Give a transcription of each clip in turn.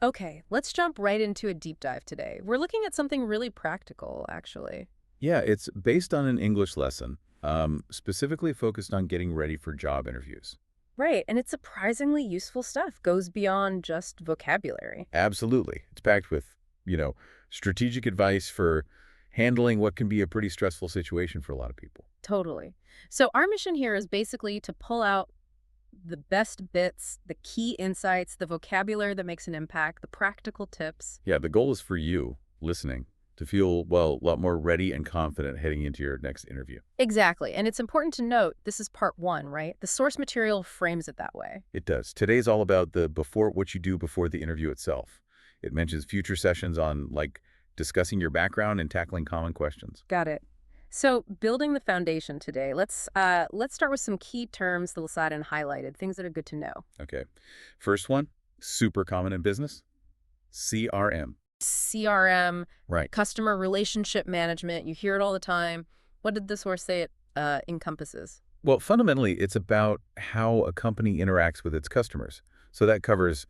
Okay, let's jump right into a deep dive today. We're looking at something really practical, actually. Yeah, it's based on an English lesson, specifically focused on getting ready for job interviews. Right, and it's surprisingly useful stuff, goes beyond just vocabulary. Absolutely. It's packed with, you know, strategic advice for handling what can be a pretty stressful situation for a lot of people. Totally. So, our mission here is basically to pull out the best bits, the key insights, the vocabulary that makes an impact, the practical tips. Yeah, the goal is for you, listening, to feel, well, a lot more ready and confident heading into your next interview. Exactly. And it's important to note this is part one, right? The source material frames it that way. It does. Today's all about the before what you do before the interview itself. It mentions future sessions on like discussing your background and tackling common questions. Got it. So, building the foundation today, let's start with some key terms that Lasada and highlighted, things that are good to know. Okay. First one, super common in business, CRM. CRM, Right. customer relationship management, you hear it all the time. What did the source say it encompasses? Well, fundamentally, it's about how a company interacts with its customers. So that covers,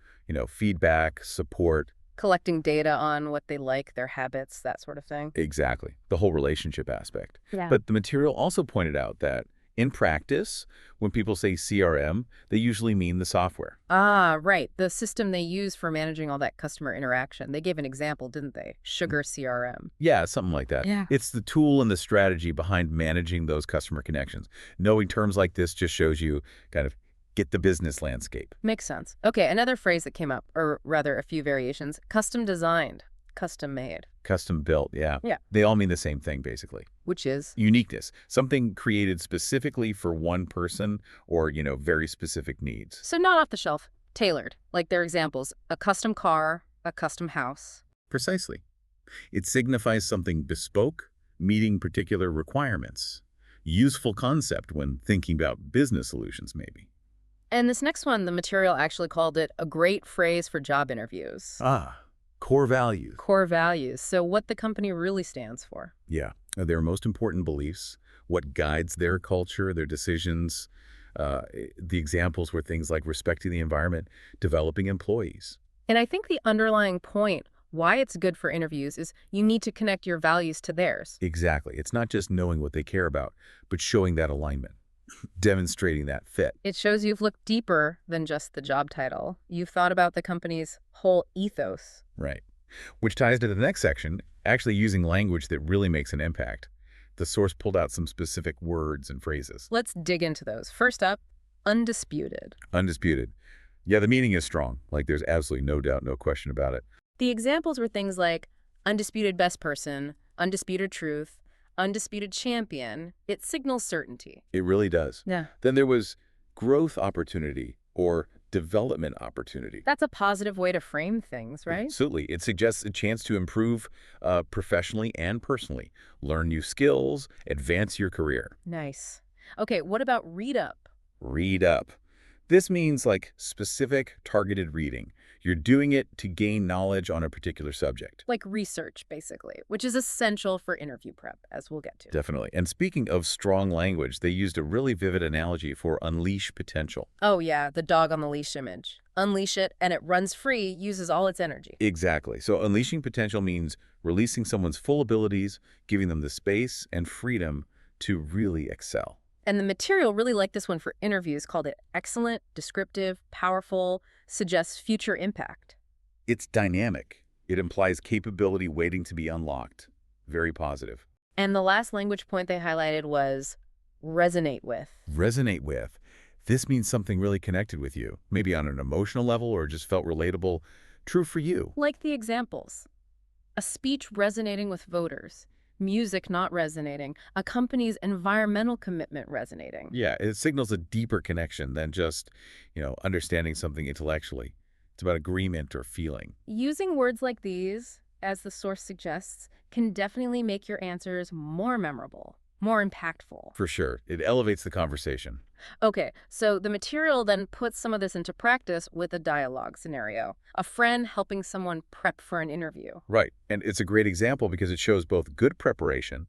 feedback, support, Collecting data on what they like, their habits, that sort of thing. exactly, the whole relationship aspect. Yeah. But the material also pointed out that in practice, when people say CRM, they usually mean the software. Ah, right. The system they use for managing all that customer interaction. They gave an example, didn't they? Sugar CRM. Yeah, something like that. Yeah. It's the tool and the strategy behind managing those customer connections. Knowing terms like this just shows you kind of get the business landscape. Makes sense. Okay, another phrase that came up, or rather a few variations, custom designed, custom made. Custom built, yeah. Yeah. They all mean the same thing, basically. Which is? Uniqueness, something created specifically for one person or, very specific needs. So not off the shelf, tailored, like their examples, a custom car, a custom house. Precisely. It signifies something bespoke, meeting particular requirements. Useful concept when thinking about business solutions, maybe. And this next one, the material actually called it a great phrase for job interviews. Ah, core values. Core values. So what the company really stands for. Yeah, their most important beliefs, what guides their culture, their decisions. The examples were things like respecting the environment, developing employees. And I think the underlying point, why it's good for interviews, is you need to connect your values to theirs. Exactly. It's not just knowing what they care about, but showing that alignment, demonstrating that fit. It shows you've looked deeper than just the job title. You've thought about the company's whole ethos. Right. Which ties to the next section, actually using language that really makes an impact. The source pulled out some specific words and phrases. Let's dig into those. First up, undisputed. Undisputed. Yeah, the meaning is strong. Like there's absolutely no doubt, no question about it. The examples were things like undisputed best person, undisputed truth, undisputed champion. It signals certainty. It really does. Yeah. Then there was growth opportunity or development opportunity. That's a positive way to frame things, right? Absolutely. It suggests a chance to improve professionally and personally, learn new skills, advance your career. Nice. Okay, what about read up? Read up. This means like specific targeted reading. You're doing it to gain knowledge on a particular subject. Like research, basically, which is essential for interview prep, as we'll get to. Definitely. And speaking of strong language, they used a really vivid analogy for unleash potential. Oh, yeah, the dog on the leash image. Unleash it, and it runs free, uses all its energy. Exactly. So unleashing potential means releasing someone's full abilities, giving them the space and freedom to really excel. And the material really like this one for interviews, called it excellent, descriptive, powerful, suggests future impact. It's dynamic. It implies capability waiting to be unlocked. Very positive. And the last language point they highlighted was resonate with. Resonate with. This means something really connected with you, maybe on an emotional level or just felt relatable. True for you. Like the examples. A speech resonating with voters. Music not resonating. A company's environmental commitment resonating. Yeah, it signals a deeper connection than just, understanding something intellectually. It's about agreement or feeling. Using words like these, as the source suggests, can definitely make your answers more memorable, more impactful. For sure. It elevates the conversation. Okay, so the material then puts some of this into practice with a dialogue scenario. A friend helping someone prep for an interview. Right. And it's a great example because it shows both good preparation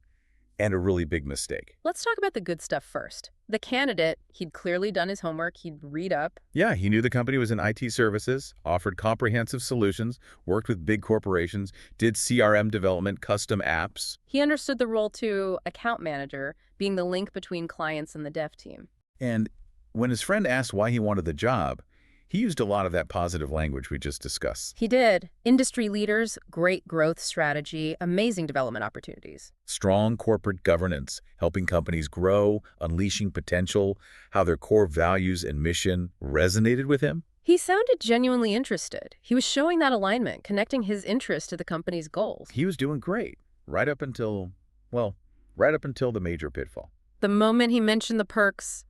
and a really big mistake. Let's talk about the good stuff first. The candidate, he'd clearly done his homework, he'd read up. Yeah, he knew the company was in IT services, offered comprehensive solutions, worked with big corporations, did CRM development, custom apps. He understood the role to account manager, being the link between clients and the dev team. And when his friend asked why he wanted the job, he used a lot of that positive language we just discussed. He did. Industry leaders, great growth strategy, amazing development opportunities. Strong corporate governance, helping companies grow, unleashing potential, how their core values and mission resonated with him. He sounded genuinely interested. He was showing that alignment, connecting his interest to the company's goals. He was doing great, right up until, well, right up until the major pitfall. The moment he mentioned the perks,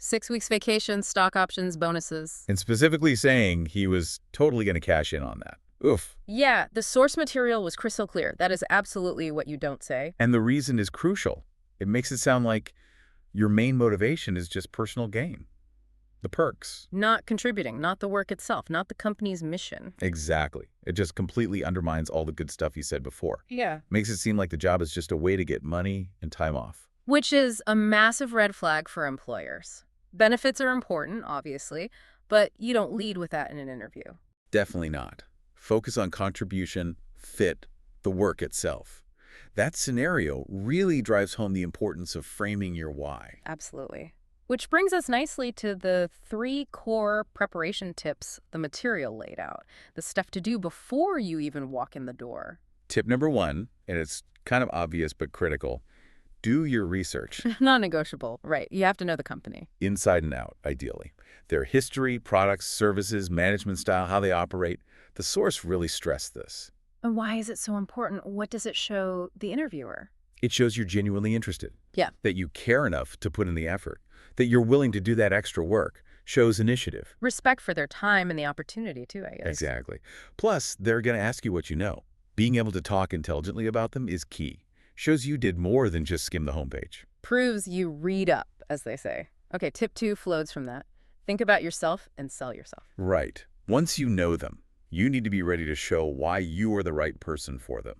6 weeks vacation, stock options, bonuses. And specifically saying he was totally going to cash in on that. Oof. Yeah, the source material was crystal clear. That is absolutely what you don't say. And the reason is crucial. It makes it sound like your main motivation is just personal gain. The perks. Not contributing, not the work itself, not the company's mission. Exactly. It just completely undermines all the good stuff he said before. Yeah. Makes it seem like the job is just a way to get money and time off. Which is a massive red flag for employers. Benefits are important, obviously, but you don't lead with that in an interview. Definitely not. Focus on contribution, fit, the work itself. That scenario really drives home the importance of framing your why. Absolutely. Which brings us nicely to the 3 core preparation tips the material laid out, the stuff to do before you even walk in the door. Tip number 1, and it's kind of obvious but critical, do your research. Non-negotiable, right. You have to know the company. Inside and out, ideally. Their history, products, services, management style, how they operate. The source really stressed this. And why is it so important? What does it show the interviewer? It shows you're genuinely interested. Yeah. That you care enough to put in the effort. That you're willing to do that extra work. Shows initiative. Respect for their time and the opportunity, too, I guess. Exactly. Plus, they're going to ask you what you know. Being able to talk intelligently about them is key. Shows you did more than just skim the homepage. Proves you read up, as they say. Okay, tip 2 flows from that. Think about yourself and sell yourself. Right. Once you know them, you need to be ready to show why you are the right person for them,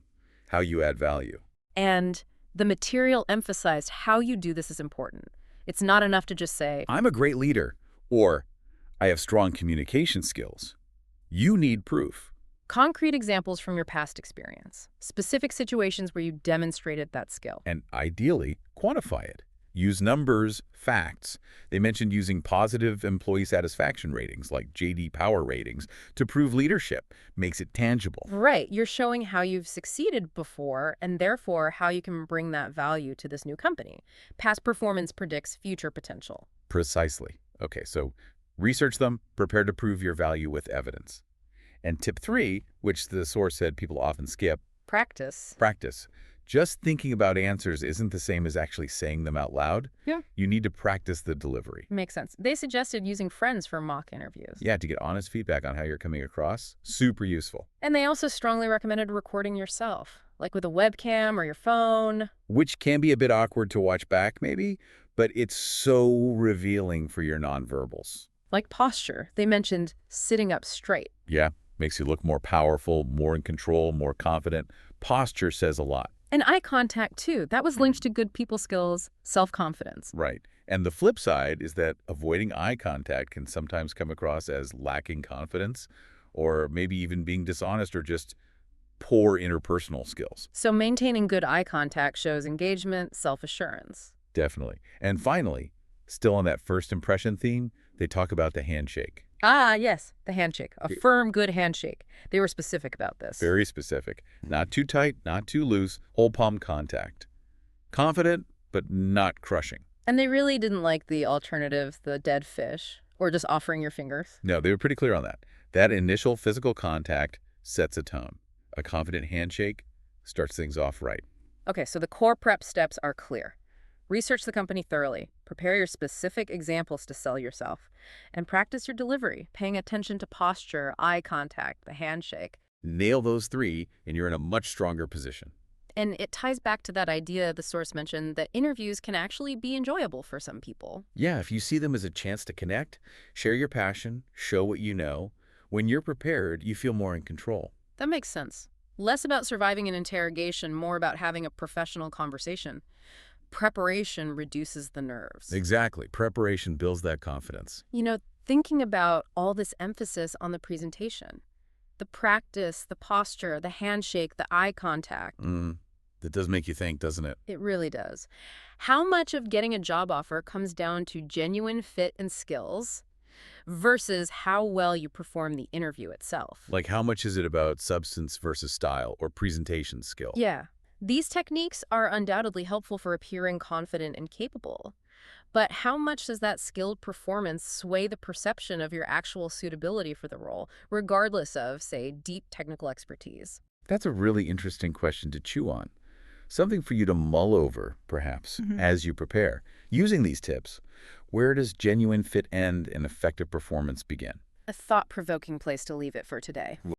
how you add value. And the material emphasized how you do this is important. It's not enough to just say, I'm a great leader, or I have strong communication skills. You need proof. concrete examples from your past experience, specific situations where you demonstrated that skill. And ideally, quantify it. Use numbers, facts. They mentioned using positive employee satisfaction ratings, like JD Power ratings, to prove leadership. Makes it tangible. Right. You're showing how you've succeeded before and therefore how you can bring that value to this new company. Past performance predicts future potential. Precisely. Okay, so research them, prepare to prove your value with evidence. And tip 3, which the source said people often skip, Practice. practice. Just thinking about answers isn't the same as actually saying them out loud. Yeah. You need to practice the delivery. Makes sense. They suggested using friends for mock interviews. Yeah, to get honest feedback on how you're coming across, super useful. And they also strongly recommended recording yourself, like with a webcam or your phone. Which can be a bit awkward to watch back, maybe, but it's so revealing for your nonverbals. Like posture. They mentioned sitting up straight. Yeah, makes you look more powerful, more in control, more confident. Posture says a lot. And eye contact, too. That was linked to good people skills, self-confidence. Right. And the flip side is that avoiding eye contact can sometimes come across as lacking confidence, or maybe even being dishonest or just poor interpersonal skills. So maintaining good eye contact shows engagement, self-assurance. Definitely. And finally, still on that first impression theme, they talk about the handshake. Ah, yes, the handshake. A firm, good handshake. They were specific about this. Very specific. Not too tight, not too loose, whole palm contact. Confident, but not crushing. And they really didn't like the alternative, the dead fish, or just offering your fingers. No, they were pretty clear on that. That initial physical contact sets a tone. A confident handshake starts things off right. Okay, so the core prep steps are clear. Research the company thoroughly, prepare your specific examples to sell yourself, and practice your delivery, paying attention to posture, eye contact, the handshake. Nail those 3, and you're in a much stronger position. And it ties back to that idea the source mentioned that interviews can actually be enjoyable for some people. Yeah, if you see them as a chance to connect, share your passion, show what you know, when you're prepared, you feel more in control. That makes sense. Less about surviving an interrogation, more about having a professional conversation. Preparation reduces the nerves. Exactly. Preparation builds that confidence. Thinking about all this emphasis on the presentation, the practice, the posture, the handshake, the eye contact, That does make you think, doesn't it? it really does. How much of getting a job offer comes down to genuine fit and skills versus how well you perform the interview itself? Like, how much is it about substance versus style or presentation skill? Yeah, these techniques are undoubtedly helpful for appearing confident and capable. But how much does that skilled performance sway the perception of your actual suitability for the role, regardless of, say, deep technical expertise? That's a really interesting question to chew on. Something for you to mull over, perhaps, as you prepare. Using these tips, where does genuine fit end and effective performance begin? A thought-provoking place to leave it for today.